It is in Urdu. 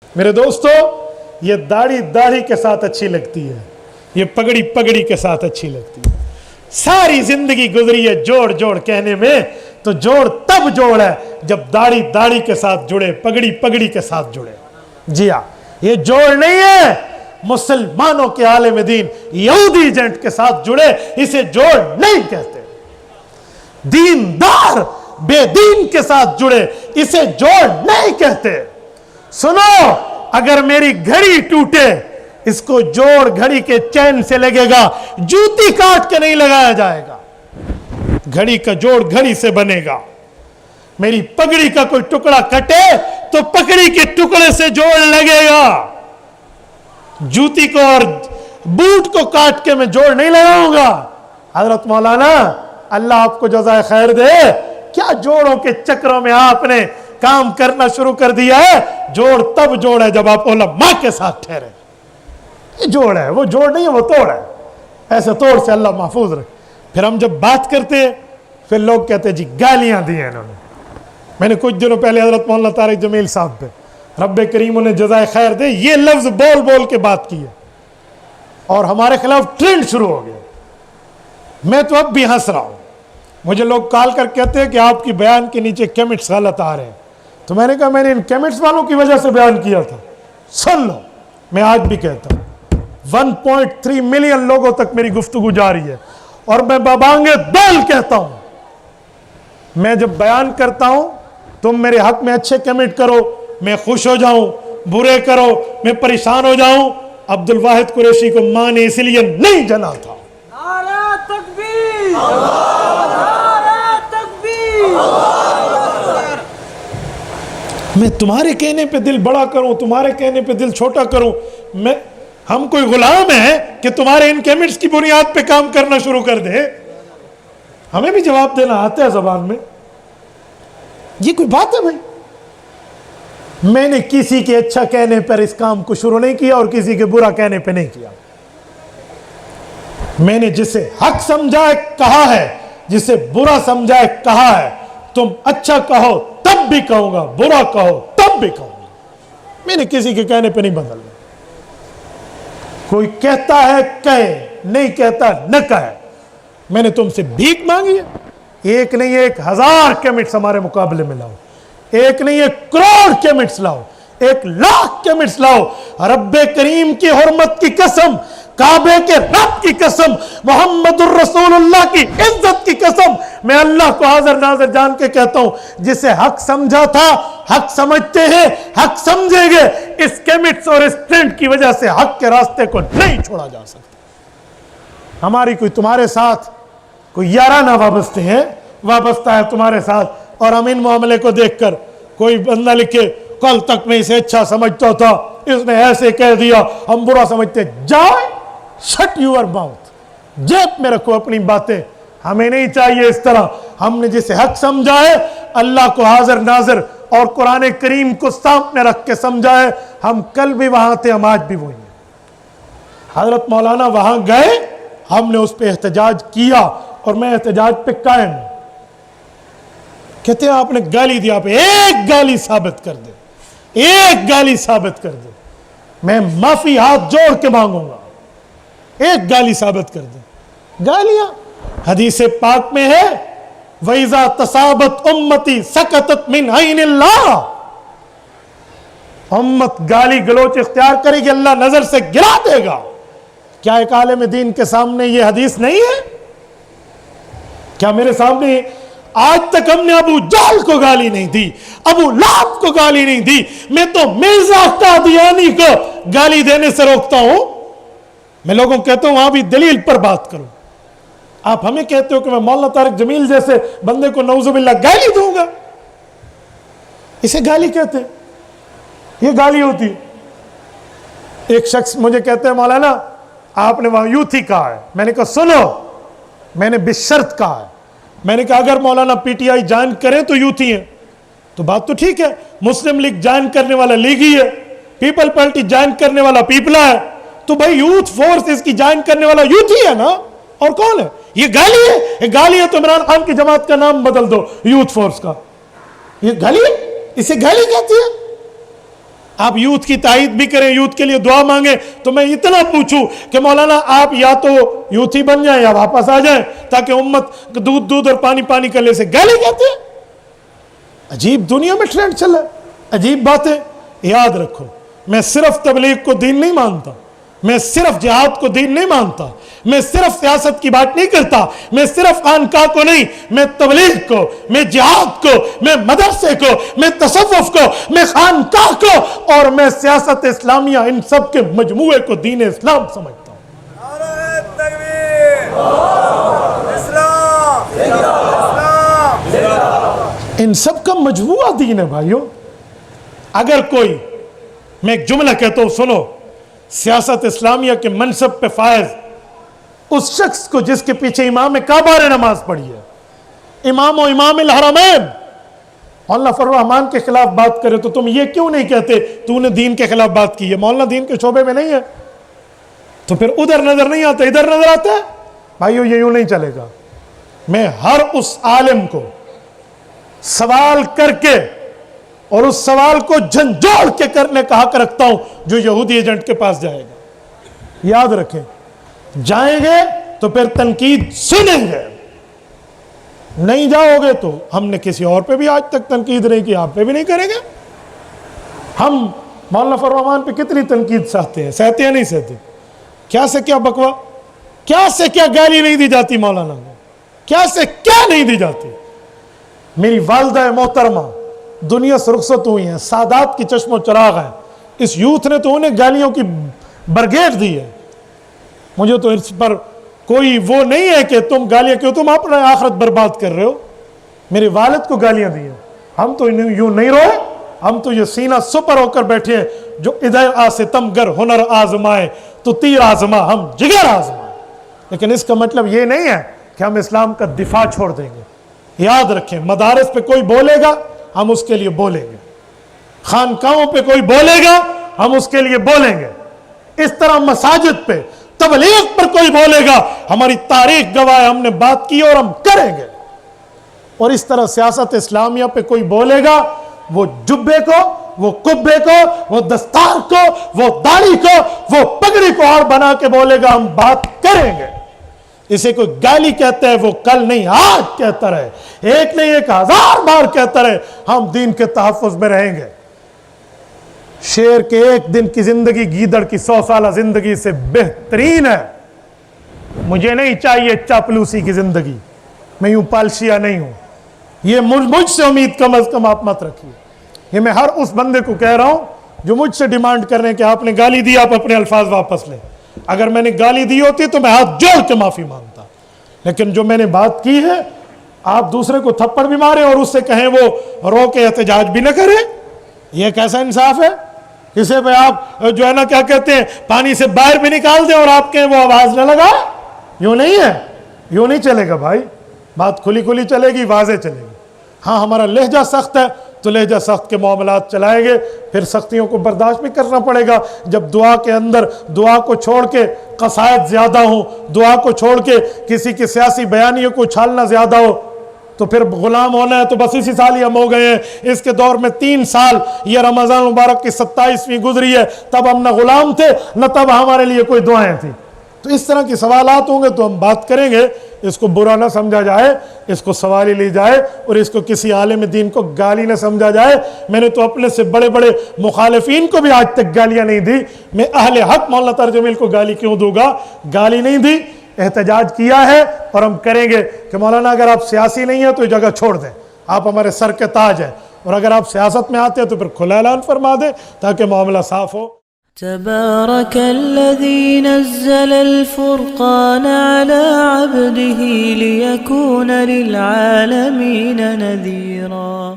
میرے دوستو، یہ داڑھی داڑھی کے ساتھ اچھی لگتی ہے، یہ پگڑی پگڑی کے ساتھ اچھی لگتی ہے۔ ساری زندگی گزری ہے جوڑ جوڑ کہنے میں، تو جوڑ تب جوڑ ہے جب داڑھی داڑھی کے ساتھ جڑے، پگڑی پگڑی کے ساتھ جڑے۔ جی ہاں، یہ جوڑ نہیں ہے مسلمانوں کے عالم دین یہودی ایجنٹ کے ساتھ جڑے، اسے جوڑ نہیں کہتے۔ دیندار بے دین کے ساتھ جڑے، اسے جوڑ نہیں کہتے۔ سنو، اگر میری گھڑی ٹوٹے، اس کو جوڑ گھڑی کے چین سے لگے گا، جوتی کاٹ کے نہیں لگایا جائے گا۔ گھڑی کا جوڑ گھڑی سے بنے گا۔ میری پگڑی کا کوئی ٹکڑا کٹے تو پگڑی کے ٹکڑے سے جوڑ لگے گا۔ جوتی کو اور بوٹ کو کاٹ کے میں جوڑ نہیں لگاؤں گا۔ حضرت مولانا اللہ آپ کو جزائے خیر دے، کیا جوڑوں کے چکروں میں آپ نے کام کرنا شروع کر دیا ہے؟ جوڑ تب جوڑ ہے جب آپ علماء کے ساتھ ٹھہرے۔ یہ جوڑ ہے، وہ جوڑ نہیں ہے، وہ توڑ ہے۔ ایسے توڑ سے اللہ محفوظ رکھے۔ پھر ہم جب بات کرتے ہیں، پھر لوگ کہتے ہیں جی گالیاں دی ہیں انہوں نے۔ میں نے کچھ دنوں پہلے حضرت مولانا طارق جمیل صاحب پہ رب کریم انہیں جزائے خیر دے یہ لفظ بول بول کے بات کی ہے، اور ہمارے خلاف ٹرینڈ شروع ہو گیا۔ میں تو اب بھی ہنس رہا ہوں۔ مجھے لوگ کال کر کہتے ہیں کہ آپ کی بیان کے نیچے کیمنٹس غلط آ رہے ہیں، تو میں نے کہا میں نے ان کیمنٹس والوں کی وجہ سے بیان کیا تھا۔ سن لو، میں آج بھی کہتا ہوں 1.3 ملین لوگوں تک میری گفتگو جاری ہے، اور میں بابانگے دل کہتا ہوں، میں جب بیان کرتا ہوں تم میرے حق میں اچھے کمنٹ کرو، میں خوش ہو جاؤں، برے کرو میں پریشان ہو جاؤں۔ عبد الواحد قریشی کو ماں نے اس لیے نہیں جنا تھا۔ نعرہ تکبیر، نعرہ تکبیر۔ میں تمہارے کہنے پہ دل بڑا کروں، تمہارے کہنے پہ دل چھوٹا کروں؟ ہم کوئی غلام ہیں کہ تمہارے ان کمنٹس کی بنیاد پہ کام کرنا شروع کر دے؟ ہمیں بھی جواب دینا آتا ہے زبان میں۔ یہ کوئی بات ہے بھائی؟ میں نے کسی کے اچھا کہنے پر اس کام کو شروع نہیں کیا اور کسی کے برا کہنے پہ نہیں کیا۔ میں نے جسے حق سمجھا ہے کہا ہے، جسے برا سمجھا ہے کہا ہے۔ تم اچھا کہو تب بھی کہوں گا، برا کہو تب بھی کہوں گا۔ میں نے کسی کے کہنے پہ نہیں بدلنا۔ کوئی کہتا ہے کہے، نہیں کہتا نہ کہے۔ میں نے تم سے بھیک مانگی ہے؟ ایک نہیں 1000 کمنٹس ہمارے مقابلے میں لاؤ، ایک نہیں 1 کروڑ کمنٹس لاؤ، 1 لاکھ کمنٹس لاؤ۔ رب کریم کی حرمت کی قسم، کعبے کے رب کی قسم، محمد الرسول اللہ کی عزت کی قسم، میں اللہ کو حاضر ناظر جان کے کہتا ہوں، جسے حق سمجھا تھا، حق سمجھتے ہیں، حق سمجھیں گے۔ اس کمنٹس اور اس ٹرینڈ کی وجہ سے حق کے راستے کو نہیں چھوڑا جا سکتا۔ ہماری کوئی تمہارے ساتھ کوئی یارانہ وابستہ ہے، وابستہ ہے تمہارے ساتھ، اور ہم ان معاملے کو دیکھ کر کوئی بندہ لکھے کل تک میں اسے اچھا سمجھتا تھا، اس نے ایسے کہہ دیا، ہم برا سمجھتے۔ جائے شٹ یور ماؤتھ، جیب میں رکھو اپنی باتیں۔ ہمیں نہیں چاہیے اس طرح۔ ہم نے جسے حق سمجھا ہے، اللہ کو حاضر ناظر اور قرآن کریم کو سامنے رکھ کے سمجھا ہے۔ ہم کل بھی وہاں تھے، ہم آج بھی وہی ہیں۔ حضرت مولانا وہاں گئے، ہم نے اس پہ احتجاج کیا، اور میں احتجاج پہ قائم ہوں۔ کہتے ہیں آپ نے گالی دی، آپ ایک گالی ثابت کر دے، ایک گالی ثابت کر دے، میں معافی ہاتھ جوڑ کے مانگوں گا۔ ایک گالی ثابت کر دے۔ گالیاں حدیث پاک میں ہے، وَإِذَا تَصَابَتْ أُمَّتِي سَكَتَتْ مِنْ عَيْنِ اللَّهِ۔ امت گالی گلوچ اختیار کرے گی، اللہ نظر سے گرا دے گا۔ کیا ایک عالم دین کے سامنے یہ حدیث نہیں ہے؟ کیا میرے سامنے آج تک ہم نے ابو جہل کو گالی نہیں دی، ابو لہب کو گالی نہیں دی؟ میں تو مرزا قادیانی کو گالی دینے سے روکتا ہوں۔ میں لوگوں کو کہتا ہوں وہاں بھی دلیل پر بات کرو۔ آپ ہمیں کہتے ہو کہ میں مولانا طارق جمیل جیسے بندے کو نعوذ باللہ گالی دوں گا؟ اسے گالی کہتے ہیں، یہ گالی ہوتی ہے۔ ایک شخص مجھے کہتے ہیں مولانا آپ نے وہاں یوتھی کہا ہے۔ میں نے کہا سنو، میں نے بشرط کہا ہے۔ میں نے کہا اگر مولانا پی ٹی آئی جوائن کریں تو یوتھی ہیں، تو بات تو ٹھیک ہے۔ مسلم لیگ جوائن کرنے والا لیگی ہے، پیپل پارٹی جوائن کرنے والا پیپلا ہے، تو بھائی یوتھ فورس اس کی جوائن کرنے والا یوتھی ہے نا، اور کون ہے؟ یہ گالی ہے؟ یہ گالی ہے تو عمران خان کی جماعت کا نام بدل دو یوتھ فورس کا۔ یہ گالی ہے، اسے گالی کہتی ہے؟ آپ یوتھ کی تائید بھی کریں, یوتھ کے لیے دعا مانگیں, تو میں اتنا پوچھوں کہ مولانا آپ یا تو یوتھ ہی بن جائیں یا واپس آ جائیں, تاکہ امت دودھ دودھ اور پانی پانی کرنے سے گالی کہتے ہیں. عجیب دنیا میں ٹرینڈ چل رہا ہے, عجیب باتیں. یاد رکھو, میں صرف تبلیغ کو دین نہیں مانتا, میں صرف جہاد کو دین نہیں مانتا, میں صرف سیاست کی بات نہیں کرتا, میں صرف خانقاہ کو نہیں, میں تبلیغ کو, میں جہاد کو, میں مدرسے کو, میں تصوف کو, میں خانقاہ کو, اور میں سیاست اسلامیہ, ان سب کے مجموعے کو دین اسلام سمجھتا ہوں. نعرہ تکبیر! اسلام! ان سب کا مجموعہ دین ہے بھائیوں. اگر کوئی, میں ایک جملہ کہتا ہوں سنو, سیاست اسلامیہ کے منصب پہ فائز اس شخص کو جس کے پیچھے امام کعبہ نے نماز پڑھی ہے, امام و امام الحرمین. مولانا فضل الرحمان کے خلاف بات کرے تو تم یہ کیوں نہیں کہتے تو نے دین کے خلاف بات کی ہے؟ مولانا دین کے شعبے میں نہیں ہے, تو پھر ادھر نظر نہیں آتا, ادھر نظر آتا ہے. بھائیو یہ یوں نہیں چلے گا. میں ہر اس عالم کو سوال کر کے اور اس سوال کو جھنجھوڑ کے کرنے کا حق رکھتا ہوں جو یہودی ایجنٹ کے پاس جائے گا. یاد رکھیں, جائیں گے تو پھر تنقید سنیں گے, نہیں جاؤ گے تو ہم نے کسی اور پہ بھی آج تک تنقید نہیں کی, آپ پہ بھی نہیں کریں گے. ہم مولانا فضل الرحمان پہ کتنی تنقید سہتے ہیں یا نہیں سہتے؟ کیا سے کیا بکوا, کیا سے کیا گالی نہیں دی جاتی مولانا کو, کیا سے کیا نہیں دی جاتی. میری والدہ محترمہ دنیا سے رخصت ہوئی ہیں, سادات کی چشم و چراغ ہیں. اس یوتھ نے تو انہیں گالیوں کی برگیڈ دی ہے. مجھے تو اس پر کوئی وہ نہیں ہے کہ تم گالیاں کیوں, تم اپنا آخرت برباد کر رہے ہو. میرے والد کو گالیاں دی ہیں, ہم تو یوں نہیں روئے, ہم تو یہ سینہ سپر ہو کر بیٹھے ہیں, جو ادھر آ ستم گر ہنر آزمائے تو تیر آزما ہم جگر آزمائے. لیکن اس کا مطلب یہ نہیں ہے کہ ہم اسلام کا دفاع چھوڑ دیں گے. یاد رکھیں, مدارس پہ کوئی بولے گا ہم اس کے لیے بولیں گے, خانقاہوں پہ کوئی بولے گا ہم اس کے لیے بولیں گے. اس طرح مساجد پہ, تبلیغ پر کوئی بولے گا, ہماری تاریخ گواہ ہے ہم نے بات کی اور ہم کریں گے. اور اس طرح سیاست اسلامیہ پہ کوئی بولے گا, وہ جبے کو, وہ کبے کو, وہ دستار کو, وہ داڑھی کو, وہ پگڑی کو اور بنا کے بولے گا, ہم بات کریں گے. اسے کوئی گالی کہتا ہے وہ کل نہیں آج کہتا رہے, ایک نہیں 1000 بار کہتا رہے, ہم دین کے تحفظ میں رہیں گے. شیر کے ایک دن کی زندگی گیدڑ کی 100 سالہ زندگی سے بہترین ہے. مجھے نہیں چاہیے چاپلوسی کی زندگی, میں یوں پالشیا نہیں ہوں. یہ مجھ سے امید کم از کم آپ مت رکھیے. یہ میں ہر اس بندے کو کہہ رہا ہوں جو مجھ سے ڈیمانڈ کر رہے ہیں کہ آپ نے گالی دی, آپ اپنے الفاظ واپس لیں. اگر میں نے گالی دی ہوتی تو میں ہاتھ جوڑ کے معافی مانگتا, لیکن جو میں نے بات کی ہے, آپ دوسرے کو تھپڑ بھی مارے اور اس سے کہیں وہ رو کے احتجاج بھی نہ کرے, یہ کیسا انصاف ہے؟ کسی پہ آپ جو ہے نا کیا کہتے ہیں پانی سے باہر بھی نکال دیں اور آپ کہیں وہ آواز نہ لگا, یوں نہیں ہے, یوں نہیں چلے گا بھائی. بات کھلی کھلی چلے گی, واضح چلے گی. ہاں ہمارا لہجہ سخت ہے تو لہجہ سخت کے معاملات چلائیں گے, پھر سختیوں کو برداشت بھی کرنا پڑے گا. جب دعا کے اندر دعا کو چھوڑ کے قصائد زیادہ ہوں, دعا کو چھوڑ کے کسی کی سیاسی بیانیوں کو چھالنا زیادہ ہو, تو پھر غلام ہونا ہے تو بس اسی سال ہی ہم ہو گئے ہیں. اس کے دور میں 3 سال یہ رمضان مبارک کی 27ویں گزری ہے, تب ہم نہ غلام تھے نہ تب ہمارے لیے کوئی دعائیں تھیں. تو اس طرح کے سوالات ہوں گے تو ہم بات کریں گے. اس کو برا نہ سمجھا جائے, اس کو سوال ہی لی جائے, اور اس کو کسی عالم دین کو گالی نہ سمجھا جائے. میں نے تو اپنے سے بڑے بڑے مخالفین کو بھی آج تک گالیاں نہیں دی. میں اہل حق مولانا طاہر جمیل کو گالی کیوں دوں گا؟ گالی نہیں دی, احتجاج کیا ہے اور ہم کریں گے کہ مولانا اگر آپ سیاسی نہیں ہیں تو یہ جگہ چھوڑ دیں, آپ ہمارے سر کے تاج ہیں, اور اگر آپ سیاست میں آتے ہیں تو پھر کھلا اعلان فرما دیں تاکہ معاملہ صاف ہو. تبارك الذي نزل الفرقان على عبده ليكون للعالمين نذيرا.